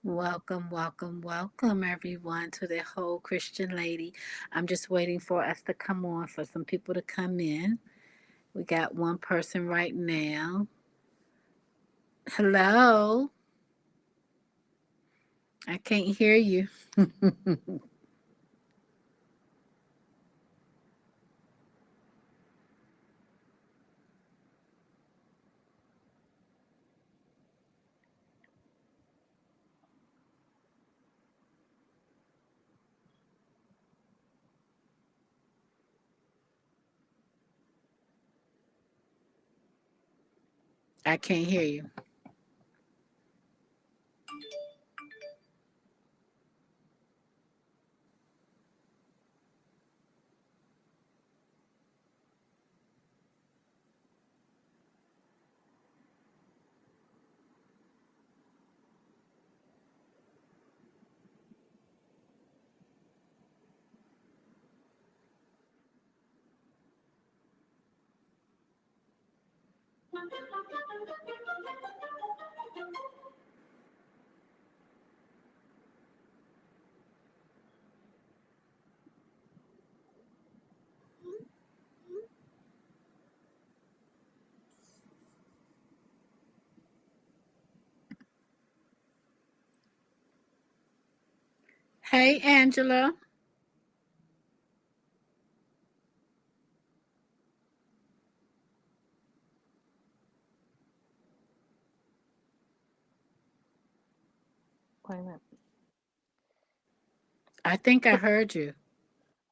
Welcome, welcome, welcome, everyone, to the whole Christian lady. I'm just waiting for us to come on, for some people to come in. We got one person right now. Hello. I can't hear you. I can't hear you. Hey, Angela. Wait a minute. I think I heard you.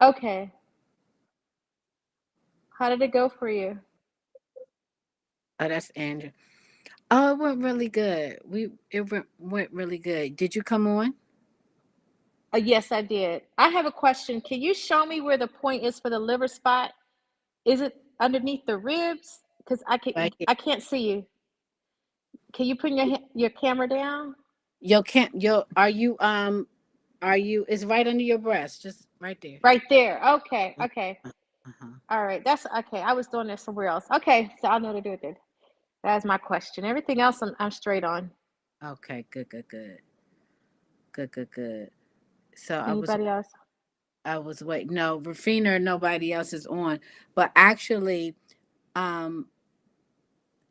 Okay. How did it go for you? Oh, that's Angela. Oh, it went really good. It went really good. Did you come on? Yes, I did. I have a question. Can you show me where the point is for the liver spot? Is it underneath the ribs? Because Right here. I can't see you. Can you put your camera down? Yo, can't yo. Are you? Are you? It's right under your breast, just right there. Right there. Okay. Okay. Uh-huh. All right. That's okay. I was doing this somewhere else. Okay. So I know to do it then. That's my question. Everything else I'm straight on. Okay, good, good, good. Good, good, good. So Anybody else? I was waiting. No, Rafina or nobody else is on. But um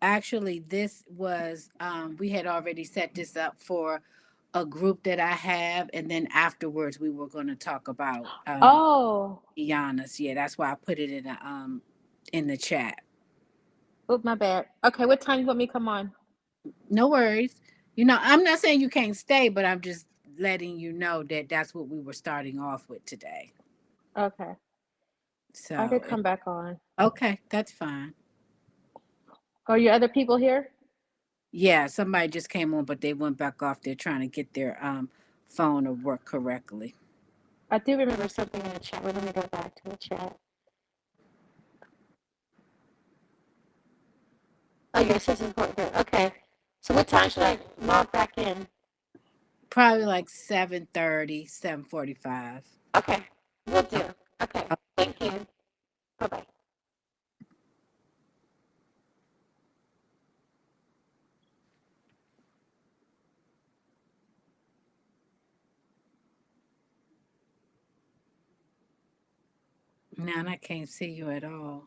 actually this was we had already set this up for a group that I have, and then afterwards we were gonna talk about Oh, Giannis. Yeah, that's why I put it in the chat. oh, my bad. Okay. What time you want me to come on? No worries. I'm not saying you can't stay, but I'm just letting you know that that's what we were starting off with today. Okay. I So, could come back on. okay, that's fine. Are your other people here? Yeah, somebody just came on, but they went back off. They're trying to get their phone to work correctly. I do remember something in the chat. Wait, let me go back to the chat. Oh, yes, this is important. Okay. So what time should I log back in? Probably like 7:30, 7:45. Okay. Will do. Okay. Thank you. Bye bye. Now I can't see you at all.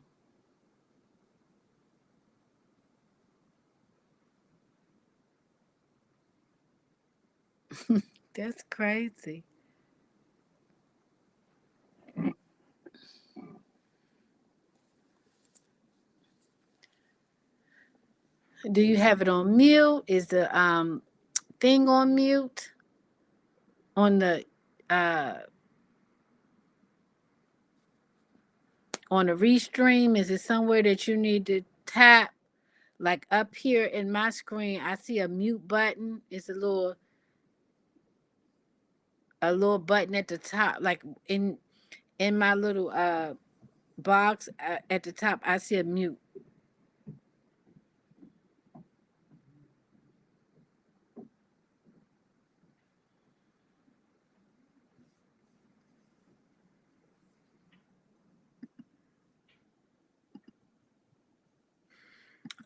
That's crazy. Do you have it on mute? Is the thing on mute on the uh on the restream? Is it somewhere that you need to tap? Like up here in my screen, I see a mute button. It's a little button at the top, like in my little box at the top. I see a mute.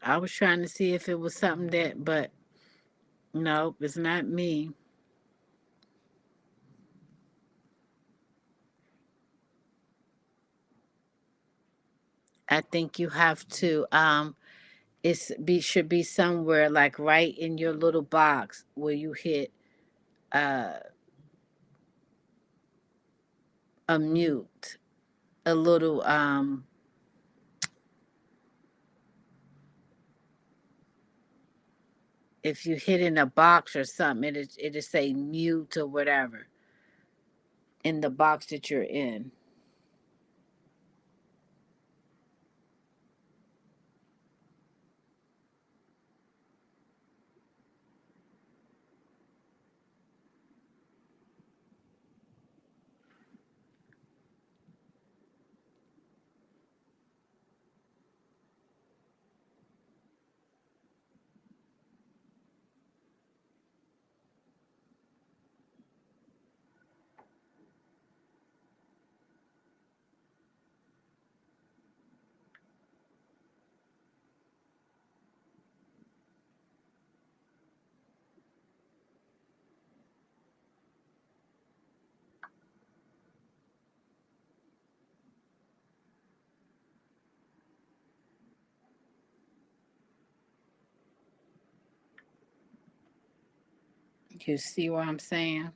I was trying to see if it was something that, but no, it's not me. I think you have to should be somewhere like right in your little box where you hit uh a mute, a little if you hit in a box or something, it'll say mute or whatever in the box that you're in. You see what I'm saying?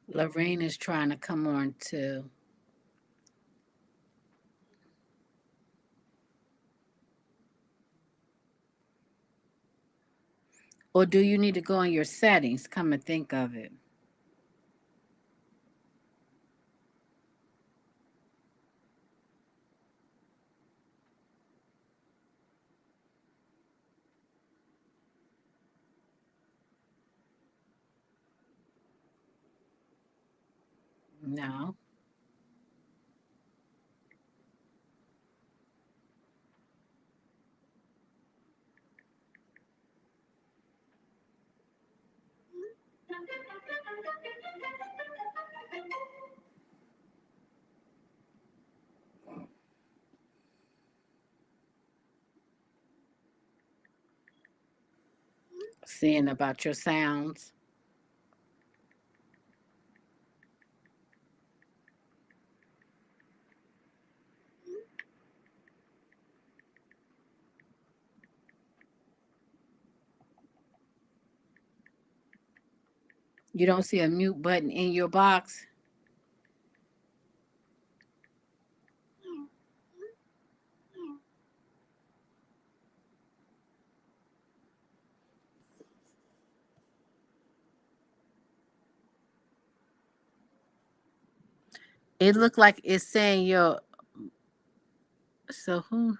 Lorraine is trying to come on too. Or do you need to go in your settings? Come and think of it. No. Seeing about your sounds. You don't see a mute button in your box? It looked like it's saying your so who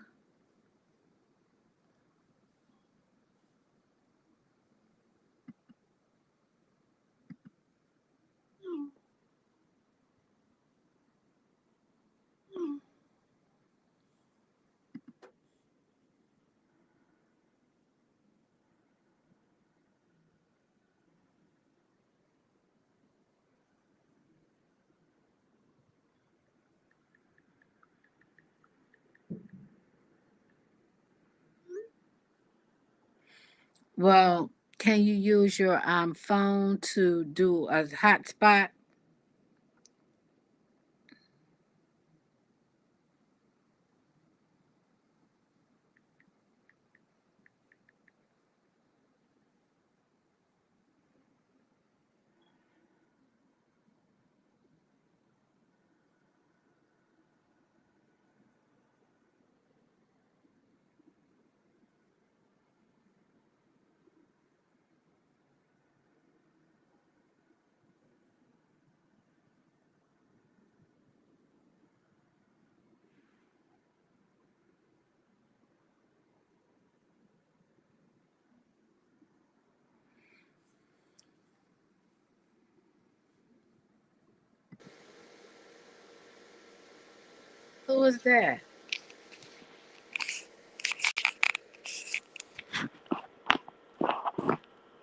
well, can you use your phone to do a hotspot? Who is that?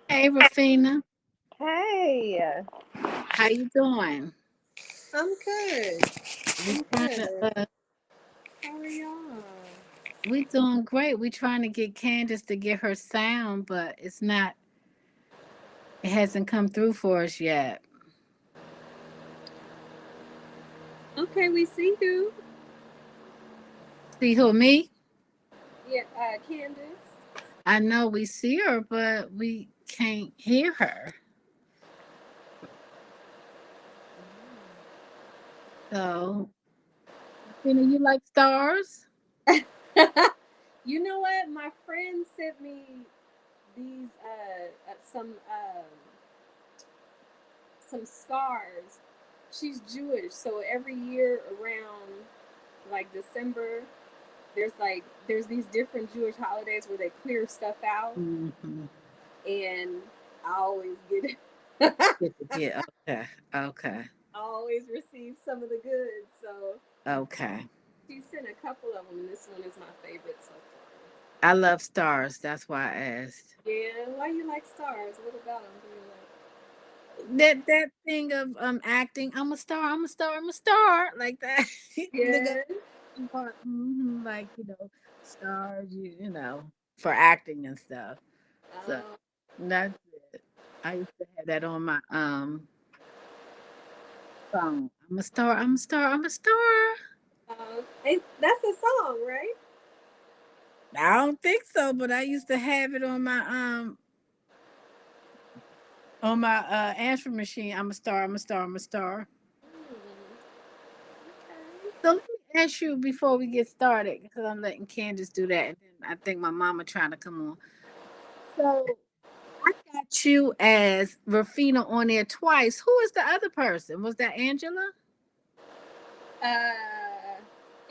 Hey, Rafina. Hey, How you doing? I'm good. We I'm trying to good. How are y'all? we doing great. We trying to get Candace to get her sound, but it hasn't come through for us yet. Okay, we see you. See who, me? Yeah, Candace. I know we see her, but we can't hear her. So, Rafina, you like stars? You know what? My friend sent me these some scars. She's Jewish, so every year around like December, there's these different Jewish holidays where they clear stuff out, Mm-hmm. and I always get it. Yeah. Okay. Okay. I always receive some of the goods. So Okay. she sent a couple of them, and this one is my favorite so far. I love stars. That's why I asked. Yeah, why you like stars? What about them do you That thing of acting. I'm a star. I'm a star. I'm a star. Like that. The like? good part. Like stars. For acting and stuff. So Yeah. that's it. I used to have that on my phone. I'm a star. I'm a star. I'm a star. That's a song, right? I don't think so, but I used to have it on my answering machine. I'm a star. I'm a star. I'm a star. Okay. So let me ask you before we get started, because I'm letting Candace do that, and then I think my mama trying to come on. So I got you as Rafina on there twice. Who is the other person? Was that Angela?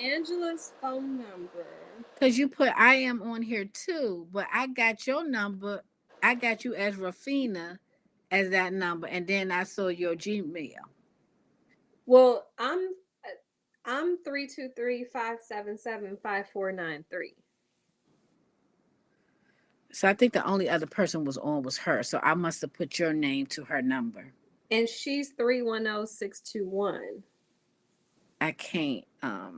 Angela's phone number. Because you put I am on here too, but I got your number. I got you as Rafina as that number, and then I saw your Gmail. Well, I'm 323-577-5493. So I think the only other person was on was her. So I must have put your name to her number. And she's 310621. I can't I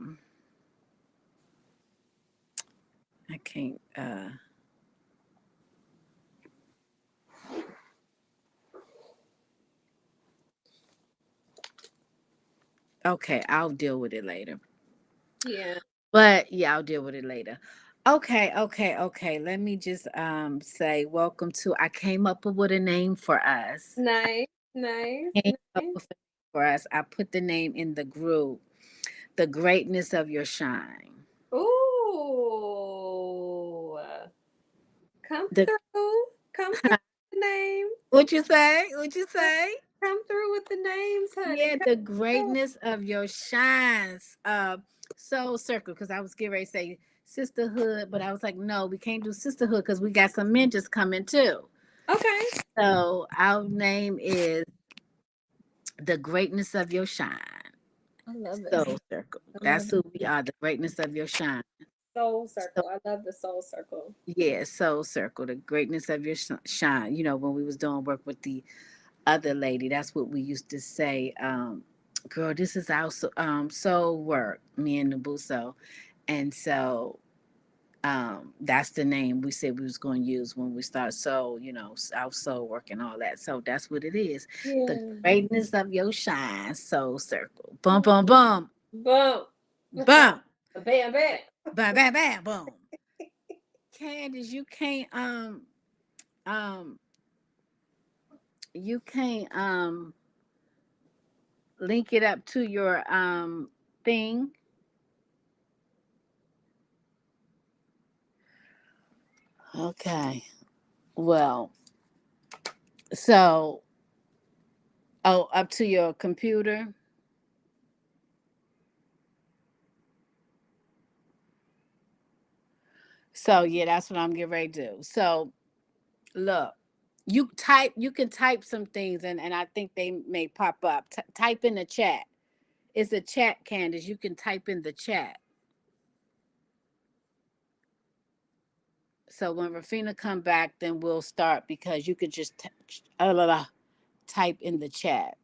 can't okay, I'll deal with it later. Yeah. But yeah, I'll deal with it later. Okay, okay, okay. Let me just say welcome to I came up with a name for us. Nice, nice, Came up nice. with a name for us. I put the name in the group. The greatness of your shine. Ooh. Come The through. Come through with the name. what you say? What you Come, say? come through with the names, honey. Yeah, Come the through. greatness of your shines. Soul Circle, because I was getting ready to say sisterhood, but I was like, no, we can't do sisterhood because we got some men just coming too. Okay. So our name is the greatness of your shine. I love it. Soul Circle. I love That's who it. we are, the greatness of your shine. Soul So circle. I love the soul circle. yeah, Soul Circle, the greatness of your shine. When we was doing work with the other lady, that's what we used to say. Girl, this is our soul work, me and Nabuso. And so that's the name we said we was going to use when we start soul, our soul work and all that. So that's what it is. The Yeah. greatness of your shine, Soul Circle. Bum, bum, bum. Boom. Bum. Bam, bam. Bam, bam, bam, boom. Candace, um you can't link it up to your thing. Okay. Well, so up to your computer. So yeah, that's what I'm getting ready to do. So look, you can type some things and I think they may pop up. Type in the chat It's a chat, Candace. You can type in the chat. So when Rafina come back, then we'll start because you could just type in the chat.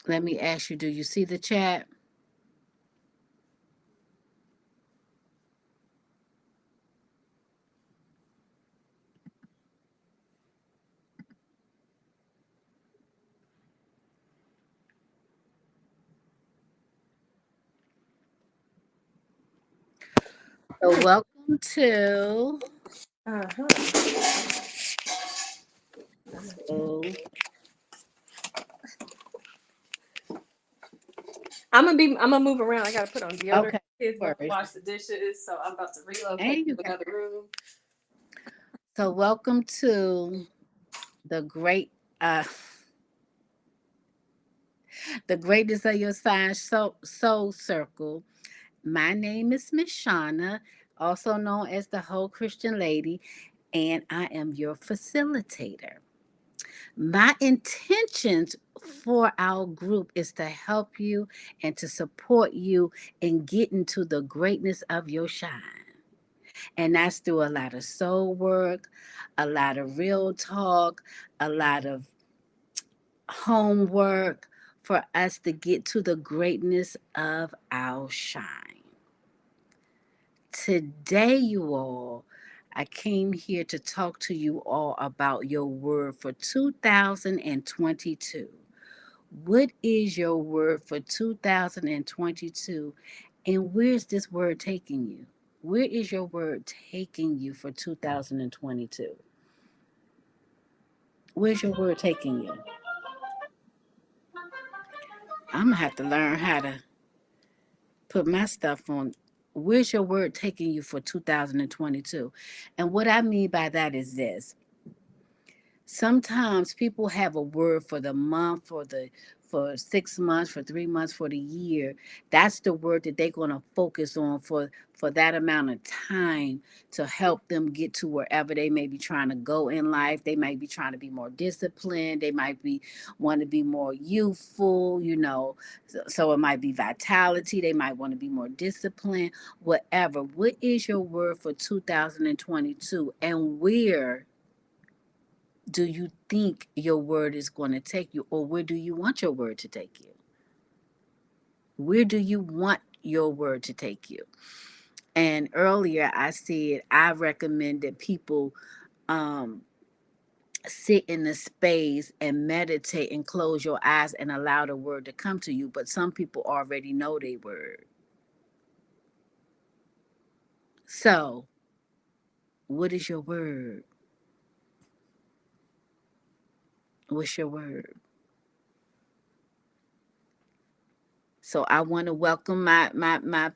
Let me ask you, do you see the chat? So welcome to so, I'm gonna move around. I gotta put on deodorant. okay. Kids about to Worries. wash the dishes, so I'm about to And relocate you to got- another room. So welcome to the great the greatness of your sign soul circle. My name is Miss Shauna, also known as the Whole Christian Lady, and I am your facilitator. My intentions for our group is to help you and to support you in getting to the greatness of your shine. And that's through a lot of soul work, a lot of real talk, a lot of homework for us to get to the greatness of our shine. Today, you all, I came here to talk to you all about your word for 2022. What is your word for 2022? And where's this word taking you? Where is your word taking you for 2022? Where's your word taking you? I'm going to have to learn how to put my stuff on. Where's your word taking you for 2022? And what I mean by that is this. Sometimes people have a word for the month, for 6 months, for 3 months, for the year. That's the word that they're going to focus on for that amount of time to help them get to wherever they may be trying to go in life. They might be trying to be more disciplined. They might be want to be more youthful, so it might be vitality. They might want to be more disciplined, whatever. What is your word for 2022, and where do you think your word is going to take you, or where do you want your word to take you? Where do you want your word to take you? And earlier I said I recommend that people um, sit in the space and meditate and close your eyes and allow the word to come to you. But some people already know their word. So, what is your word? What's your word? So I want to welcome my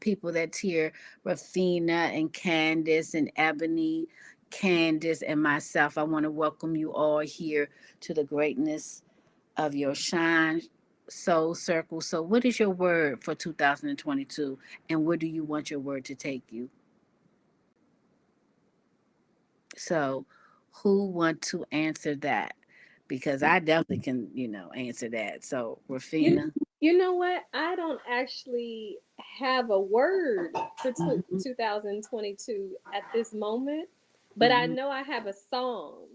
people that's here, Rafina and Candace and Ebony, Candace and myself. I want to welcome you all here to the greatness of your shine soul circle. So what is your word for 2022, and where do you want your word to take you? So who want to answer that? Because I definitely can, answer that. So You, Rafina. you know what? I don't actually have a word for Mm-hmm, 2022 at this moment, but I mm-hmm. know I have a song.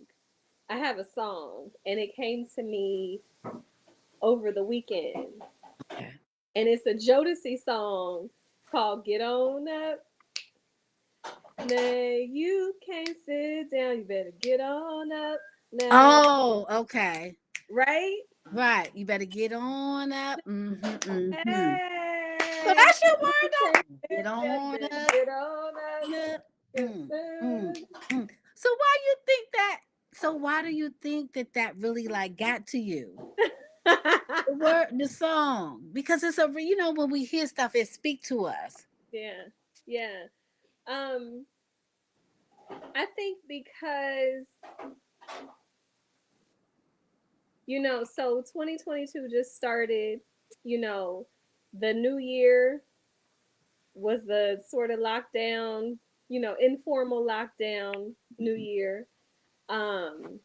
I have a song, and it came to me over the weekend. Okay. And it's a Jodeci song called Get On Up. Nay, you can't sit down. You better get on up now. Oh, okay. Right? Right. You better get on up. Mm-hmm, mm-hmm. So Hey, that's your you word, can't though. Get sit down. You on better up. get on up. Up. Get Mm, mm, on. mm. So why you think that? So why do you think that really like got to you? The word, the song, because it's when we hear stuff, it speak to us. Yeah, yeah. Um, I think because You know, so 2022 just started, you know, the new year was the sort of lockdown, you know, informal lockdown new year. Um,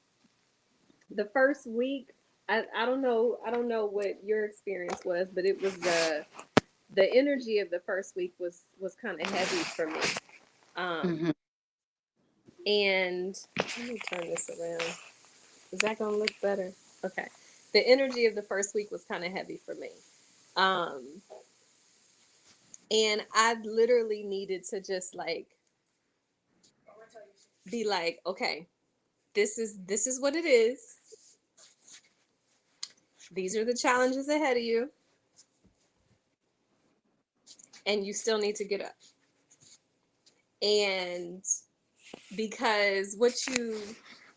the first week, I don't know what your experience was, but it was the energy of the first week was kind of heavy for me. Mm-hmm. And let me turn this around. Is that gonna look better? Okay. The energy of the first week was kind of heavy for me. Um, and I literally needed to just like be like, okay, this is what it is. These are the challenges ahead of you, and you still need to get up. And because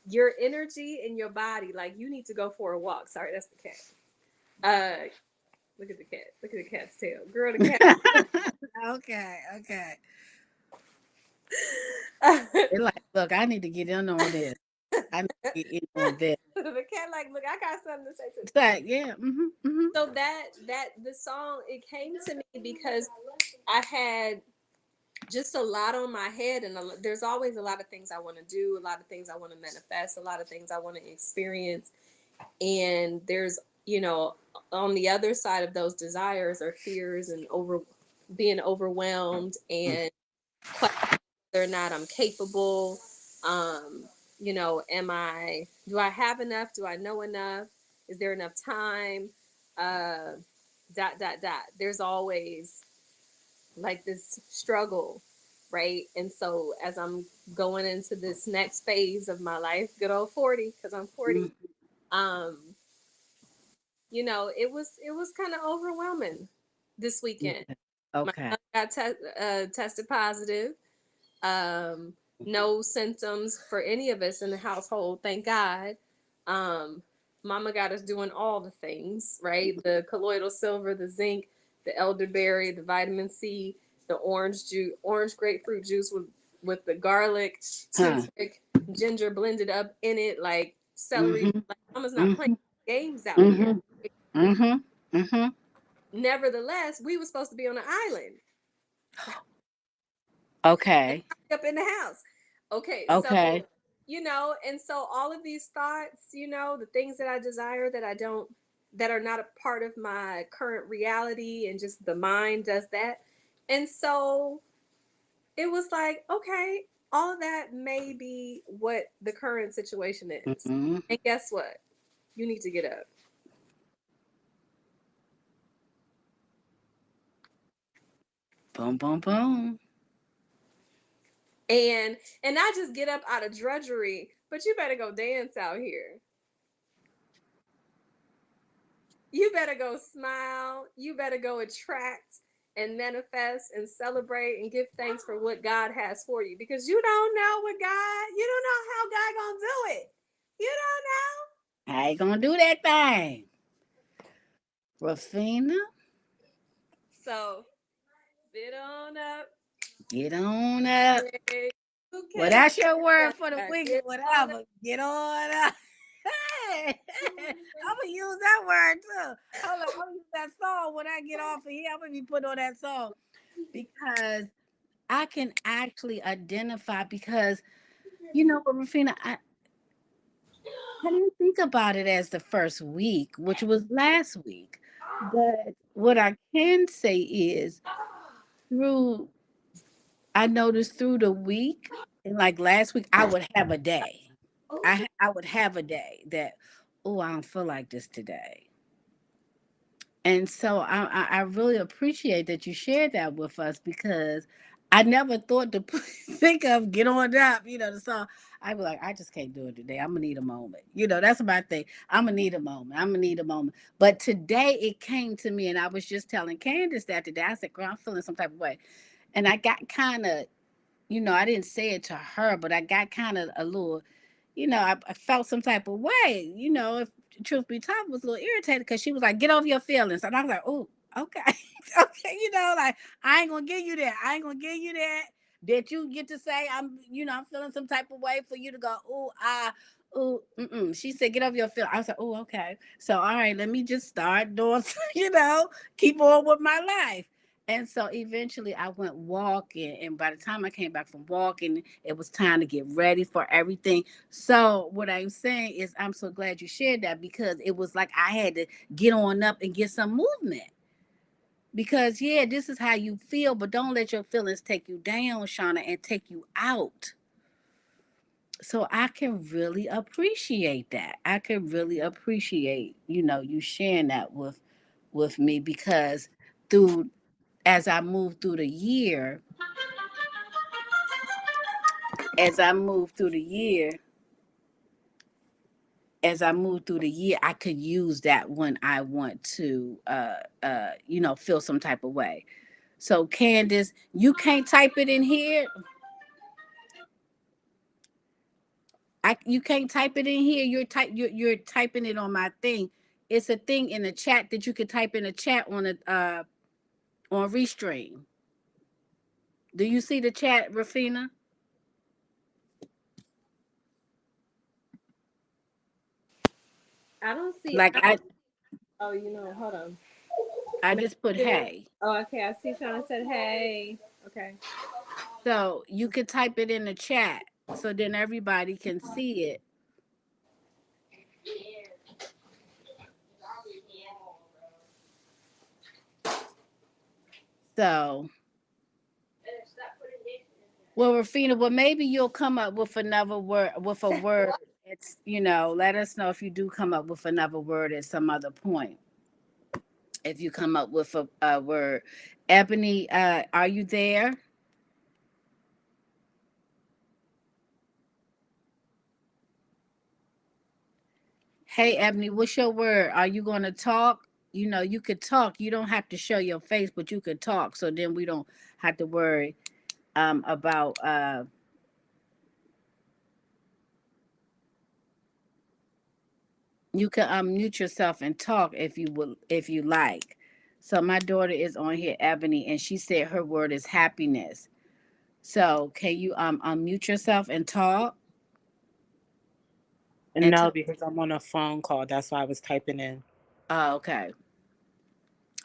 your energy in your body, like you need to go for a walk. Sorry, that's the cat. Look at the cat. Look at the cat's tail. Girl, the cat. Okay, okay. The They're like, look, I need to get in on this. I need to get in on this. cat, like, look, I got something to say to It's you. like, yeah, mm-hmm. So that the song, it came to me because I had just a lot on my head, and there's always a lot of things I want to do, a lot of things I want to manifest, a lot of things I want to experience. And there's, you know, on the other side of those desires are fears and being overwhelmed and questioning whether or not I'm capable. Um, you know, do I have enough? Do I know enough? Is there enough time? Uh, dot. There's always like this struggle, right? And so as I'm going into this next phase of my life, good old 40, because I'm 40, um, you know, it was kind of overwhelming this weekend. My Okay. son got tested positive. No symptoms for any of us in the household, thank God. Um, Mama got us doing all the things, right? The colloidal silver, the zinc, the elderberry, the vitamin C, the orange juice, orange grapefruit juice with the garlic, Huh. turmeric, ginger blended up in it, like celery. Mm-hmm. Like Mama's not playing Mm-hmm. games out here. Mm-hmm. Mm-hmm. Mm-hmm. Nevertheless, we were supposed to be on an island Okay. up in the house. Okay, so Okay. you know, and so all of these thoughts, you know, the things that I desire that are not a part of my current reality, and just the mind does that. And so it was like, okay, all of that may be what the current situation is. Mm-hmm. And guess what? You need to get up. Boom, boom, boom. And not just get up out of drudgery, but you better go dance out here. You better go smile. You better go attract and manifest and celebrate and give thanks for what God has for you, because you don't know you don't know how God gonna do it. You I ain't gonna do that thing. Rafina, don't know. So get on up. get on up. Hey, you Well, can that's your word for the week or get on up. whatever. Get on up. Hey, I'm gonna use that word too. I'm gonna use that song when I get off of here. I'm gonna be putting on that song because I can actually identify. Because you know what, Rafina, I didn't think about it as the first week, which was last week. But what I can say is through I noticed through the week, and like last week, I would have a day. I would have a day that, oh, I don't feel like this today. And so I really appreciate that you shared that with us, because I never thought to think of get on up, the song. I'd be like, I just can't do it today. I'm gonna need a moment. That's my thing. I'm gonna need a moment. I'm gonna need a moment. But today it came to me, and I was just telling Candace that today. I said, girl, I'm feeling some type of way. And I got kind of, I didn't say it to her, but I got kind of a little, I felt some type of way, if truth be told, was a little irritated because she was like, get over your feelings. And I was like, oh, okay. Okay, like, I ain't gonna give you that. I ain't gonna give you that. that you get to say, I'm feeling some type of way, for you to go, ooh, She said, get over your feeling. I was like, oh, okay. So, all right, let me just start doing, keep on with my life. And so eventually I went walking. And by the time I came back from walking, it was time to get ready for everything. So what I'm saying is, I'm so glad you shared that, because it was like I had to get on up and get some movement. Because, yeah, this is how you feel, but don't let your feelings take you down, Shauna, and take you out. So I can really appreciate that. I can really appreciate, you sharing that with me, because through as I move through the year, as I move through the year, I could use that when I want to feel some type of way. So Candace, you can't type it in here. You can't type it in here. You're typing it on my thing. It's a thing in the chat that you can type in the chat on Restream. Do you see the chat, Rafina? I don't see. Like Oh, hold on. I just put Maybe hey. Oh, okay. I see Shauna said hey. Okay. So you can type it in the chat, so then everybody can see it. So, well, Rafina, well, maybe you'll come up with another word, with a word. It's, let us know if you do come up with another word at some other point. If you come up with a word. Ebony, are you there? Hey, Ebony, what's your word? Are you going to talk? You could talk. You don't have to show your face, but you could talk. So then we don't have to worry about you can unmute yourself and talk if you like. So my daughter is on here, Ebony, and she said her word is happiness. So can you unmute yourself and talk and No, tell? because I'm on a phone call. That's why I was typing in. Oh, okay.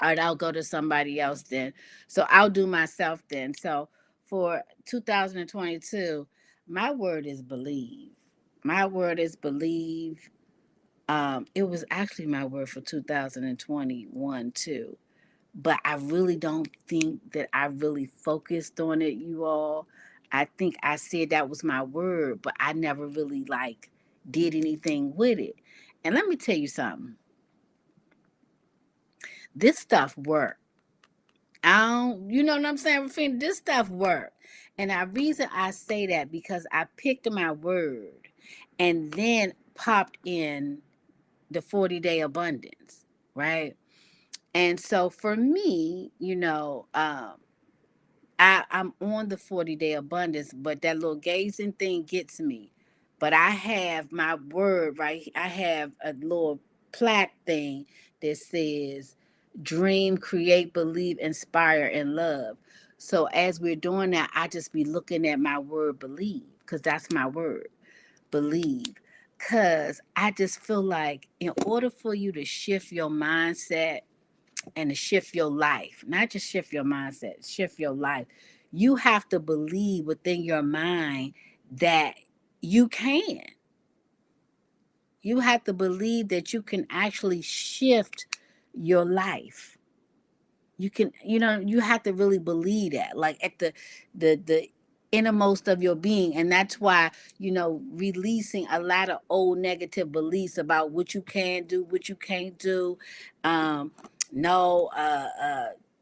All right, I'll go to somebody else then. So I'll do myself then. So for 2022, my word is believe. My word is believe. It was actually my word for 2021 too. But I really don't think that I really focused on it, you all. I think I said that was my word, but I never really did anything with it. And let me tell you something. This stuff worked. You know what I'm saying, Rafina? This stuff worked. And the reason I say that, because I picked my word and then popped in the 40-day abundance, right? And so for me, I'm on the 40-day abundance, but that little gazing thing gets me. But I have my word right. I have a little plaque thing that says dream, create, believe, inspire, and love. So as we're doing that, I just be looking at my word believe, because that's my word, believe. Because I just feel like in order for you to shift your mindset and to shift your life, not just shift your mindset, shift your life, you have to believe within your mind that you can. You have to believe that you can actually shift your life. You can, you have to really believe that, like at the innermost of your being. And that's why, releasing a lot of old negative beliefs about what you can do, what you can't do. No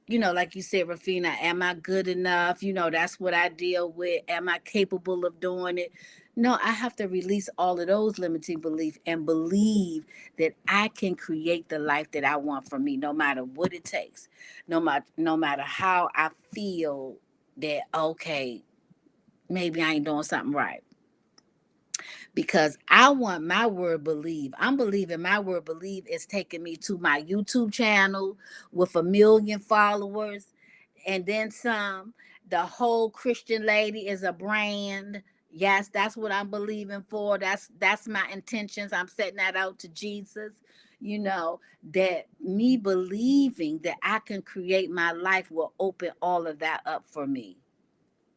like you said, Rafina, am I good enough? That's what I deal with. Am I capable of doing it? No, I have to release all of those limiting beliefs and believe that I can create the life that I want for me, no matter what it takes. No matter how I feel that, okay, maybe I ain't doing something right. Because I want my word believe. I'm believing my word believe is taking me to my YouTube channel with 1 million followers and then some. The whole Christian lady is a brand. Yes, that's what I'm believing for. That's my intentions. I'm setting that out to Jesus. You know, that me believing that I can create my life will open all of that up for me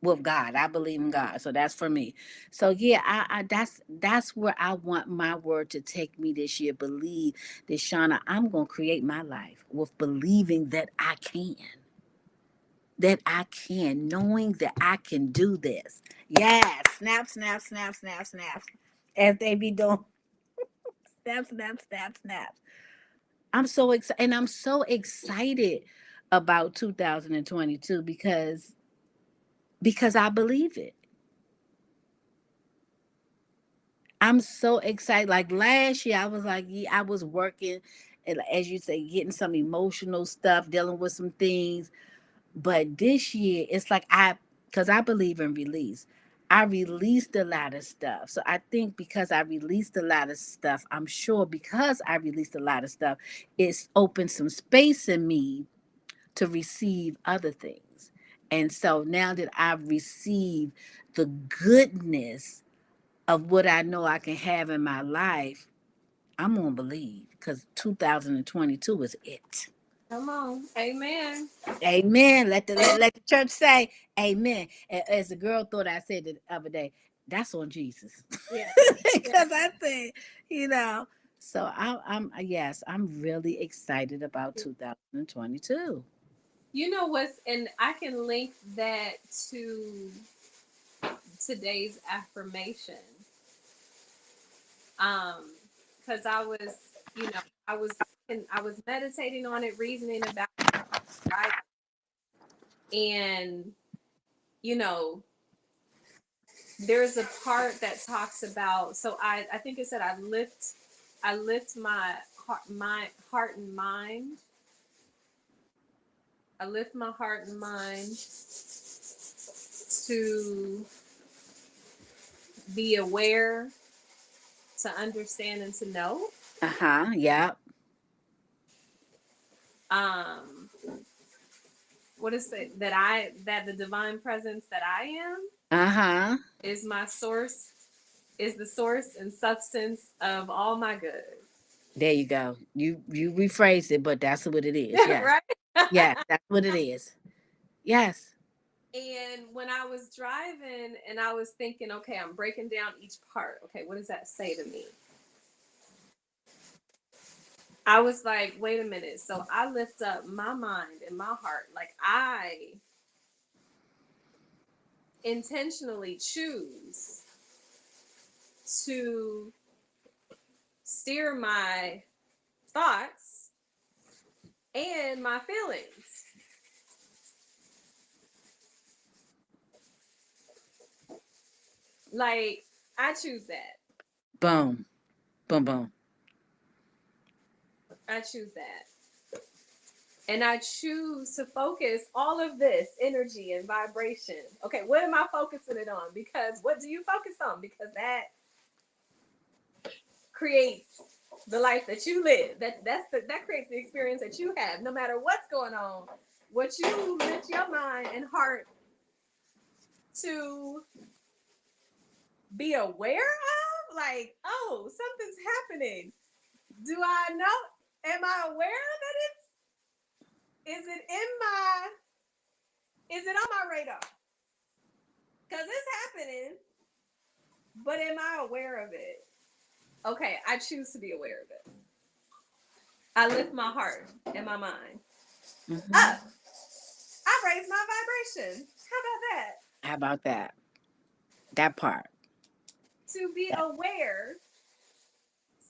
with God. I believe in God. So that's for me. So yeah, I that's where I want my word to take me this year. Believe that, Shauna, I'm gonna create my life with believing that I can. That I can, knowing that I can do this. Yes. Snap, snap, snap, snap, snap. As they be doing snap, snap, snap, snap. I'm so excited, and I'm so excited about 2022 because I believe it. I'm so excited. Like last year, I was like, yeah, I was working, and as you say, getting some emotional stuff, dealing with some things. But this year, it's like because I believe in release. I released a lot of stuff. So I think because I released a lot of stuff, I'm sure because I released a lot of stuff, it's opened some space in me to receive other things. And so now that I've received the goodness of what I know I can have in my life, I'm gonna believe because 2022 is it. Come on. Amen. Amen. Let the church say amen. As the girl thought I said the other day, that's on Jesus. Yeah. Because I said, you know, so I'm yes, I'm really excited about 2022. You know what's, and I can link that to today's affirmation. Because I was, you know, I was meditating on it, reasoning about it, right? And you know, there's a part that talks about, so I think it said I lift my heart and mind. I lift my heart and mind to be aware, to understand, and to know. Uh-huh. Yeah. Um, what is it that the divine presence that I am Uh-huh. is my source, is the source and substance of all my good. There you go. You rephrased it, but that's what it is. Yes. Right? Yes, that's what it is. Yes. And when I was driving and I was thinking, okay, I'm breaking down each part. Okay, what does that say to me? I was like, wait a minute. So I lift up my mind and my heart. Like I intentionally choose to steer my thoughts and my feelings. Like I choose that. Boom. Boom boom. I choose that. And I choose to focus all of this energy and vibration. Okay, what am I focusing it on? Because what do you focus on? Because that creates the life that you live. That creates the experience that you have, no matter what's going on. What you lift your mind and heart to be aware of, like, oh, something's happening. Do I know? Am I aware that is it in my, is it on my radar? Because it's happening, but am I aware of it? Okay, I choose to be aware of it. I lift my heart and my mind up. I raise my vibration. How about that? How about that? That part. To be aware.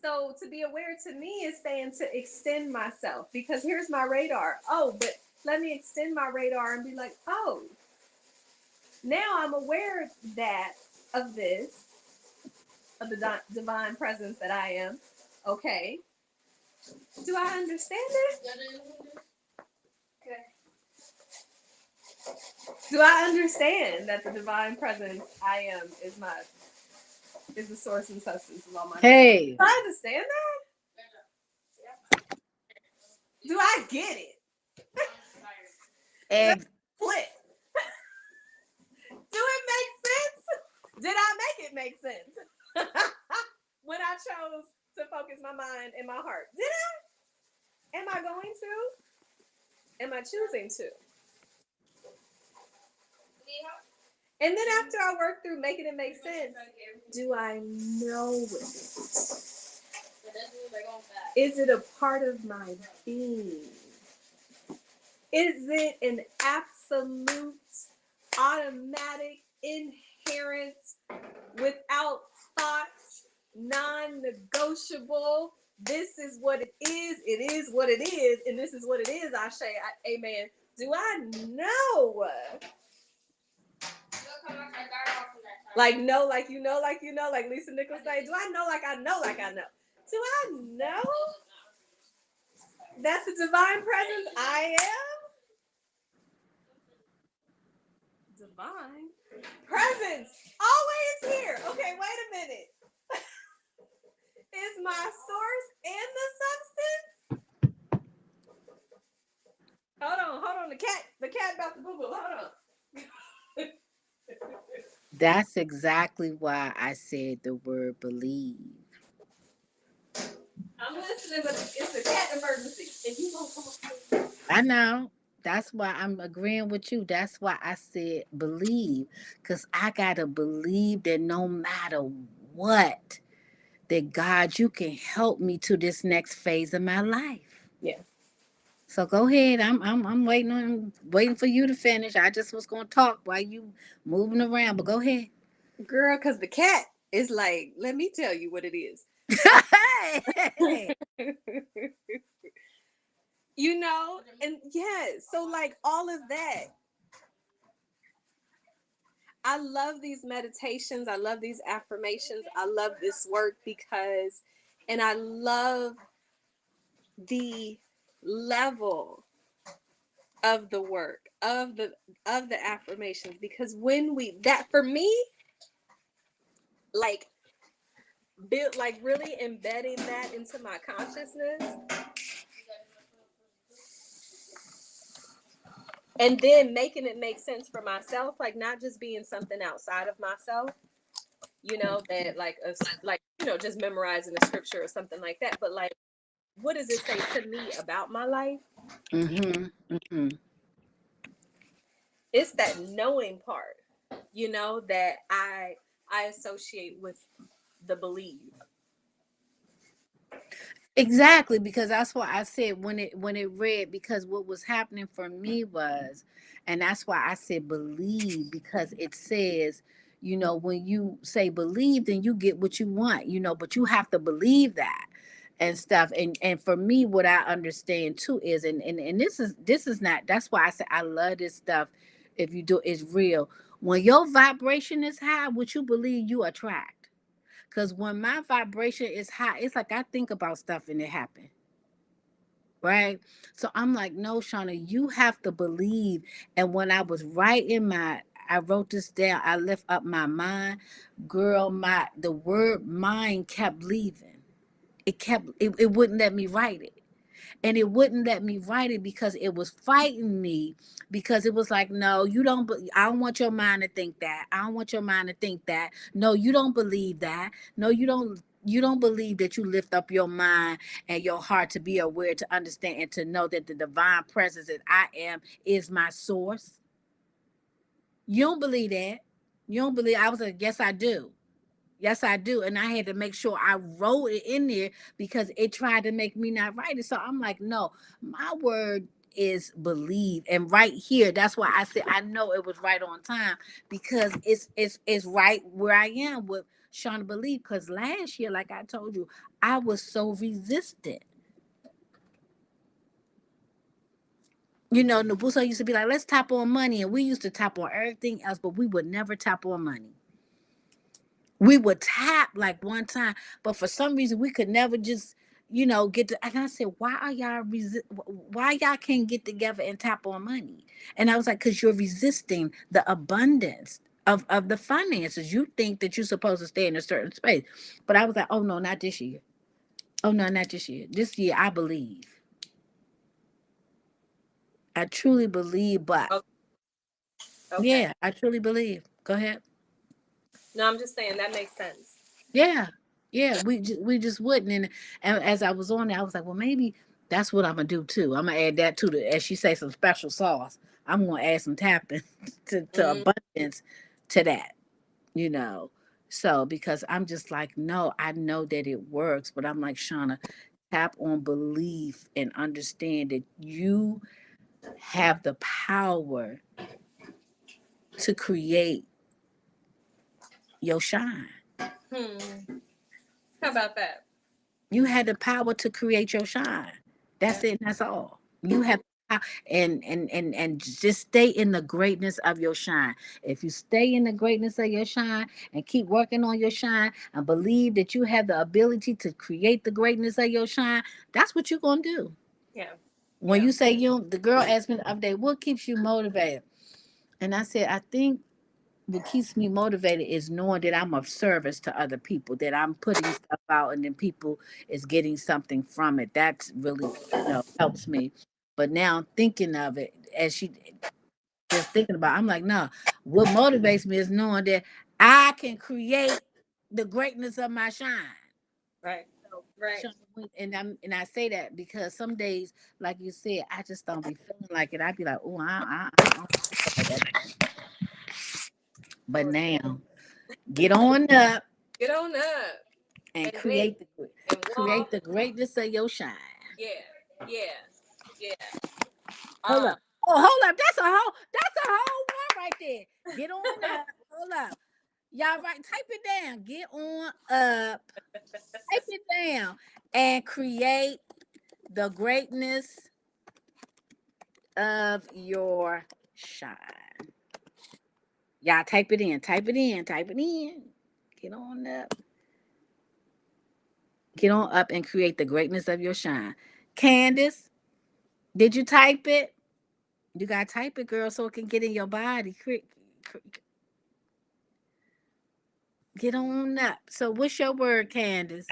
So to be aware to me is saying to extend myself, because here's my radar. Oh, but let me extend my radar and be like, oh, now I'm aware that of this, of the divine presence that I am. Okay. Do I understand it? Okay. Do I understand that the divine presence I am is the source and substance of all my Hey. Do I understand that? Do I get it? Egg. Flip. Did I make it make sense? When I chose to focus my mind and my heart. Did I? Am I going to? Am I choosing to? And then after I work through making it make sense, do I know it? Is it a part of my being? Is it an absolute, automatic, inherent, without thought, non-negotiable? This is what it is what it is, and this is what it is, I say, amen. Do I know? Like know, like you know, like you know, like Lisa Nichols say, do I know like I know like I know? Do I know that's the divine presence I am? Divine presence always here. Okay, wait a minute. Is my source in the substance? Hold on. The cat about to boo boo. Hold on. That's exactly why I said the word believe. I'm listening, but it's a cat emergency, and you gonna come up. I know. That's why I'm agreeing with you. That's why I said believe. Because I got to believe that no matter what, that God, you can help me to this next phase of my life. Yeah. So go ahead. I'm waiting for you to finish. I just was gonna talk while you moving around, but go ahead. Girl, because the cat is like, let me tell you what it is. You know, and yeah, so like all of that. I love these meditations. I love these affirmations. I love this work because, and I love the level of the work of the affirmations, because when we, that for me, like build, like really embedding that into my consciousness, and then making it make sense for myself, like not just being something outside of myself, you know, that like a, like, you know, just memorizing a scripture or something like that, but like, what does it say to me about my life? It's that knowing part, you know, that I associate with the believe. Exactly, because that's why I said when it read, because what was happening for me was, and that's why I said believe, because it says, when you say believe, then you get what you want, but you have to believe that and stuff. And for me, what I understand too is, and this is not, that's why I say I love this stuff. If you do, it's real. When your vibration is high, what you believe you attract. Because when my vibration is high, it's like I think about stuff and it happens. Right. So I'm like, no, Shauna, you have to believe. And when I was I wrote this down, I lift up my mind. Girl, the word mind kept leaving. It wouldn't let me write it. And it wouldn't let me write it because it was fighting me, because it was like, no, I don't want your mind to think that. I don't want your mind to think that. No, you don't believe that. No, you don't believe that you lift up your mind and your heart to be aware, to understand, and to know that the divine presence that I am is my source. You don't believe that. You don't believe. I was like, yes, I do. Yes, I do. And I had to make sure I wrote it in there because it tried to make me not write it. So I'm like, no, my word is believe. And right here, that's why I said I know it was right on time, because it's right where I am with Shauna Believe. Because last year, like I told you, I was so resistant. Nabusa used to be like, let's tap on money. And we used to tap on everything else, but we would never tap on money. We would tap like one time, but for some reason we could never just, get to. And I said, why are y'all why y'all can't get together and tap on money? And I was like, because you're resisting the abundance of the finances. You think that you're supposed to stay in a certain space. But I was like, oh no, not this year. Oh no, not this year. This year I believe. I truly believe, but Okay. yeah, I truly believe. Go ahead. No, I'm just saying that makes sense. Yeah, yeah, we just wouldn't. And as I was on there, I was like, well, maybe that's what I'm gonna do too. I'm gonna add that to the, as she say, some special sauce. I'm gonna add some tapping to Mm, abundance to that, you know. So because I'm just like, no, I know that it works, but I'm like, Shauna, tap on belief and understand that you have the power to create your shine. hmm. How about that? You had the power to create your shine. That's Yeah. it. That's all. You have and just stay in the greatness of your shine. If you stay in the greatness of your shine and keep working on your shine and believe that you have the ability to create the greatness of your shine, that's what you're gonna do. Yeah. When Yeah. you say you, the girl asked me the other day, what keeps you motivated? And I said, I think what keeps me motivated is knowing that I'm of service to other people, that I'm putting stuff out and then people is getting something from it. That's really, helps me. But now thinking of it as she just thinking about it, I'm like, no, what motivates me is knowing that I can create the greatness of my shine. Right. So, Right. and I say that because some days, like you said, I just don't be feeling like it. I'd be like, oh, I don't feel like that. But Lord, now, get on up get on up and and make and create walk. the greatness of your shine. Yeah. Yeah. Yeah. Hold Um. up. Oh, hold up. That's a whole one right there. Get on up. Hold up. Y'all right. Type it down. Get on up. Type it down and create the greatness of your shine. Y'all type it in. Type it in. Type it in. Get on up. Get on up and create the greatness of your shine. Candace, did you type it? You gotta type it, girl, so it can get in your body. Get on up. So, what's your word, Candace?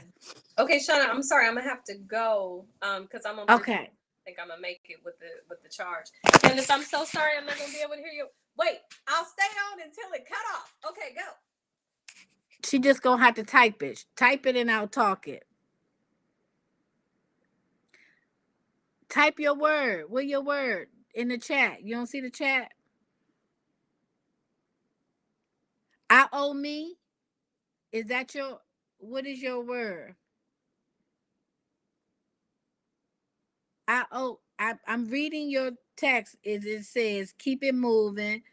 Okay, Shauna, I'm sorry. I'm gonna have to go. Because I'm on break. I Okay. think I'm gonna make it with the charge. Candace, I'm so sorry. I'm not gonna be able to hear you. Wait, I'll stay on until it cut off. Okay, go. She just gonna have to type it. Type it and I'll talk it. Type your word. What your word in the chat? You don't see the chat? I owe me. Is that your? What is your word? I owe. I'm reading your text. It says keep it moving,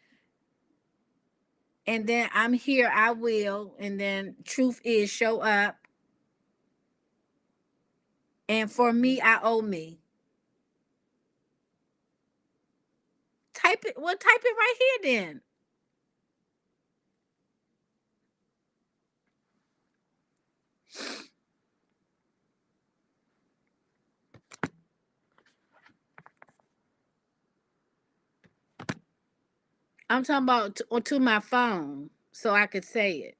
and then I'm here. I will, and then truth is show up, and for me, I owe me. Type it. Well, type it right here. Then I'm talking about to my phone so I could say it.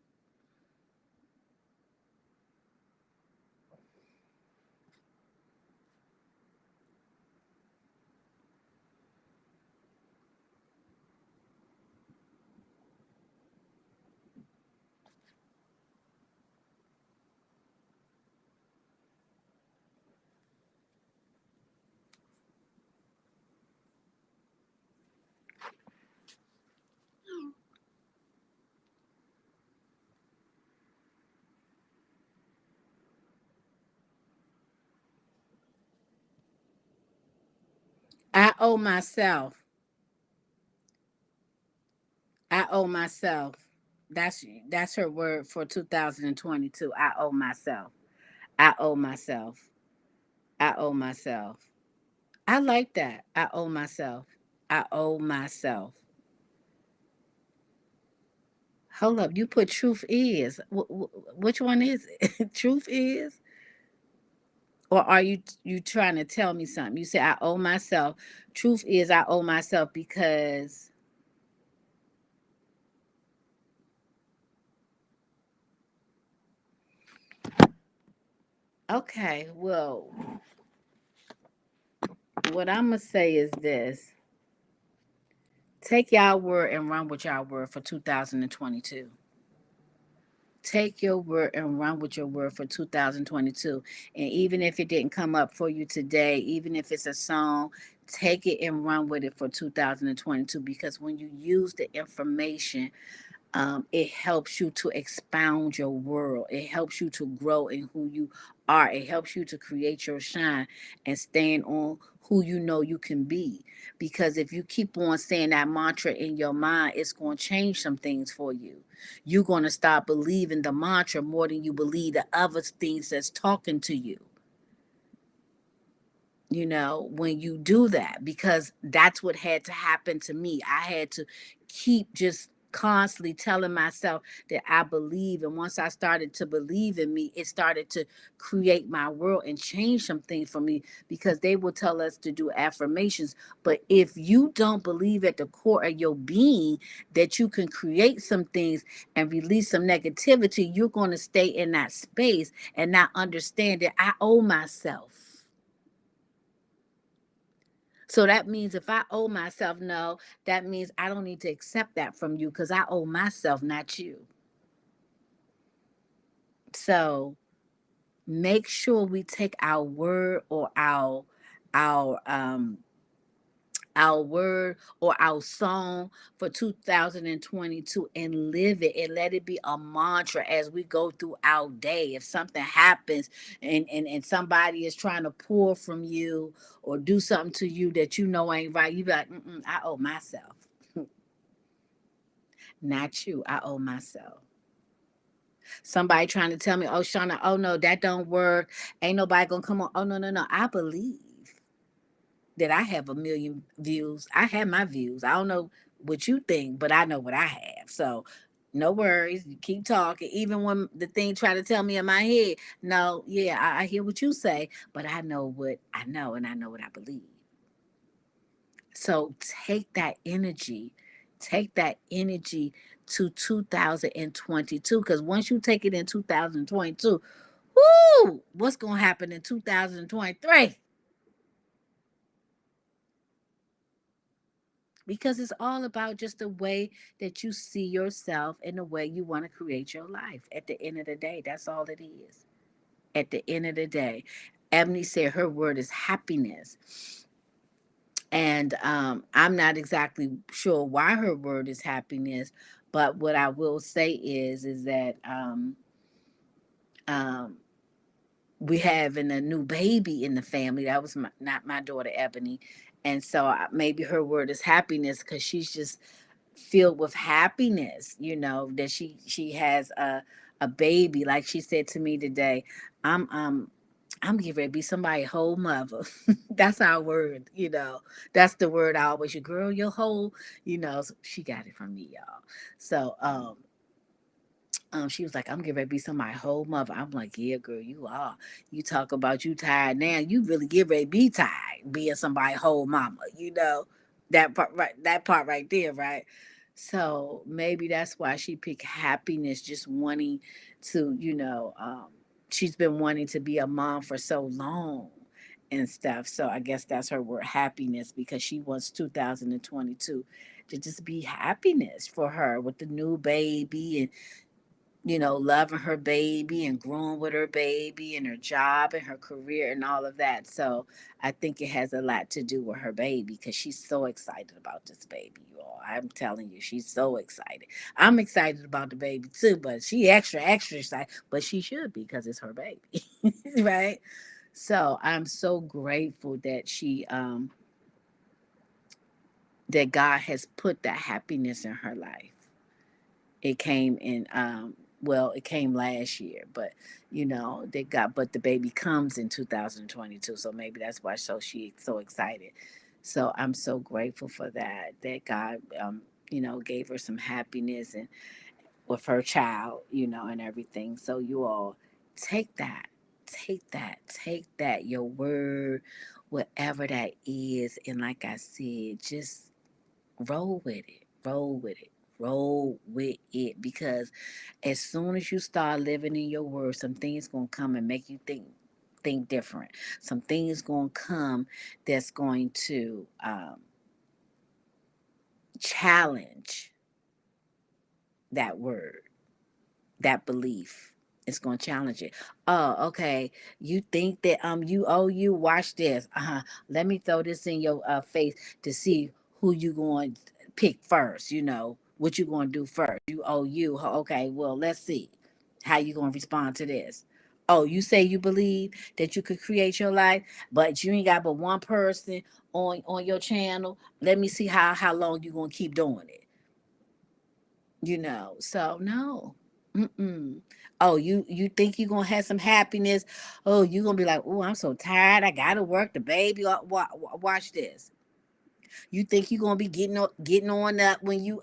I owe myself. I owe myself. That's her word for 2022. I owe myself. I owe myself. I owe myself. I like that. I owe myself. I owe myself. Hold up. You put truth is. Which one is it? Truth is? Or are you trying to tell me something? You say I owe myself. Truth is I owe myself because okay, well, what I'm gonna say is this. Take y'all word and run with y'all word for 2022. Take your word and run with your word for 2022. And even if it didn't come up for you today, even if it's a song, take it and run with it for 2022, because when you use the information, it helps you to expound your world. It helps you to grow in who you are. It helps you to create your shine and stand on who you know you can be. Because if you keep on saying that mantra in your mind, it's going to change some things for you. You're going to start believing the mantra more than you believe the other things that's talking to you. When you do that, because that's what had to happen to me. I had to keep just constantly telling myself that I believe. And once I started to believe in me, it started to create my world and change some things for me, because they will tell us to do affirmations. But if you don't believe at the core of your being that you can create some things and release some negativity, you're going to stay in that space and not understand that I owe myself. So that means if I owe myself, no, that means I don't need to accept that from you, because I owe myself, not you. So make sure we take our word or our our word or our song for 2022 and live it, and let it be a mantra as we go through our day. If something happens and somebody is trying to pour from you or do something to you that you know ain't right, you be like, I owe myself. Not you. I owe myself. Somebody trying to tell me, oh, Shauna, oh no, that don't work. Ain't nobody gonna come on. Oh, no, no, no. I believe that I have a million views. I have my views. I don't know what you think, but I know what I have. So no worries. You keep talking. Even when the thing try to tell me in my head, no, yeah, I hear what you say, but I know what I know and I know what I believe. So take that energy to 2022. Because once you take it in 2022, whoo, what's gonna happen in 2023? Because it's all about just the way that you see yourself and the way you want to create your life. At the end of the day, that's all it is. At the end of the day, Ebony said her word is happiness. And I'm not exactly sure why her word is happiness, but what I will say is that um, we having a new baby in the family. That was not my daughter Ebony, and so maybe her word is happiness, because she's just filled with happiness. That she has a baby. Like she said to me today, I'm um I'm getting ready to be somebody's whole mother. That's our word. That's the word I always use. Girl, your whole, so she got it from me, y'all. So she was like, I'm getting ready to be somebody's whole mother. I'm like, yeah, girl, you are. You talk about you tired now. You really get ready to be tired being somebody's whole mama. That part right there, right? So maybe that's why she picked happiness, just wanting to, she's been wanting to be a mom for so long and stuff. So I guess that's her word, happiness, because she wants 2022 to just be happiness for her with the new baby, and loving her baby and growing with her baby and her job and her career and all of that. So I think it has a lot to do with her baby, because she's so excited about this baby, you all. I'm telling you, she's so excited. I'm excited about the baby too, but she extra, extra excited. But she should be, because it's her baby, right? So I'm so grateful that that God has put that happiness in her life. It came in it came last year, but but the baby comes in 2022, so maybe that's why she's so excited. So I'm so grateful for that God gave her some happiness and with her child, and everything. So you all take that your word, whatever that is, and like I said, just roll with it. Roll with it, because as soon as you start living in your word, some things gonna come and make you think different. Some things gonna come that's going to challenge that word. that belief. It's going to challenge it. Oh, okay. You think that you watch this. Let me throw this in your face to see who you going to pick first, what you going to do first. You. Okay, well, let's see how you going to respond to this. Oh, you say you believe that you could create your life, but you ain't got but one person on your channel. Let me see how long you going to keep doing it. So no. Mm-mm. Oh, you think you're gonna have some happiness? Oh, you're gonna be like, oh, I'm so tired. I gotta work the baby. Watch this. You think you're gonna be getting on up when you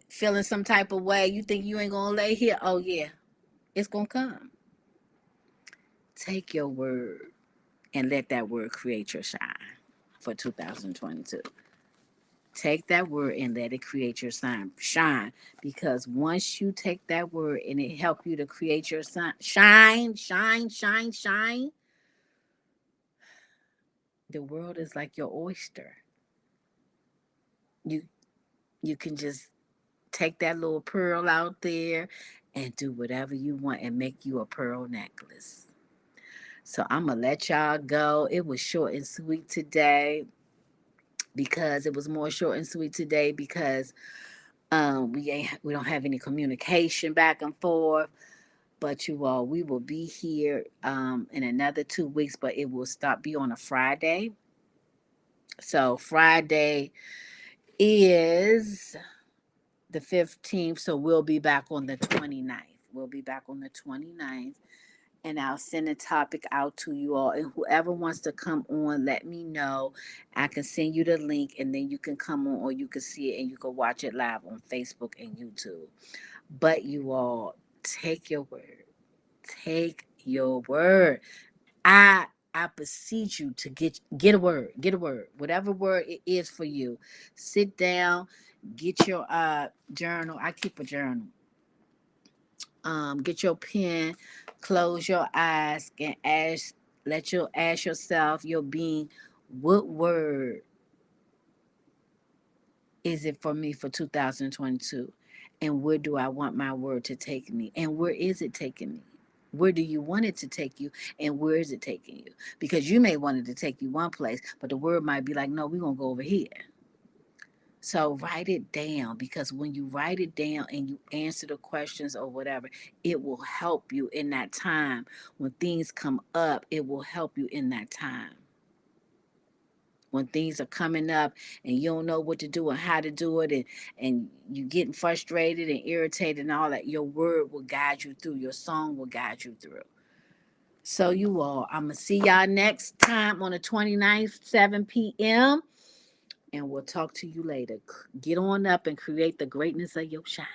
feeling some type of way? You think you ain't gonna lay here? Oh yeah, it's gonna come. Take your word and let that word create your shine for 2022. Take that word and let it create your shine. Because once you take that word and it help you to create your shine, the world is like your oyster. You you can just take that little pearl out there and do whatever you want and make you a pearl necklace. So I'm gonna let y'all go. It was short and sweet today because it was more short and sweet today because we don't have any communication back and forth. But you all, we will be here in another 2 weeks, but it will be on a Friday. So Friday is the 15th, so we'll be back on the 29th. We'll be back on the 29th. And I'll send a topic out to you all. And whoever wants to come on, let me know. I can send you the link and then you can come on or you can see it and you can watch it live on Facebook and YouTube. But you all, take your word. Take your word. I beseech you to get a word. Get a word. Whatever word it is for you. Sit down, get your journal. I keep a journal. Get your pen, close your eyes, and ask yourself, your being, what word is it for me for 2022? And where do I want my word to take me? And where is it taking me? Where do you want it to take you? And where is it taking you? Because you may want it to take you one place, but the word might be like, no, we're going to go over here. So write it down, because when you write it down and you answer the questions or whatever, it will help you in that time. When things come up, it will help you in that time. When things are coming up and you don't know what to do and how to do it, and you getting frustrated and irritated and all that, your word will guide you through. Your song will guide you through. So you all, I'm going to see y'all next time on the 29th, 7 p.m. And we'll talk to you later. Get on up and create the greatness of your shine.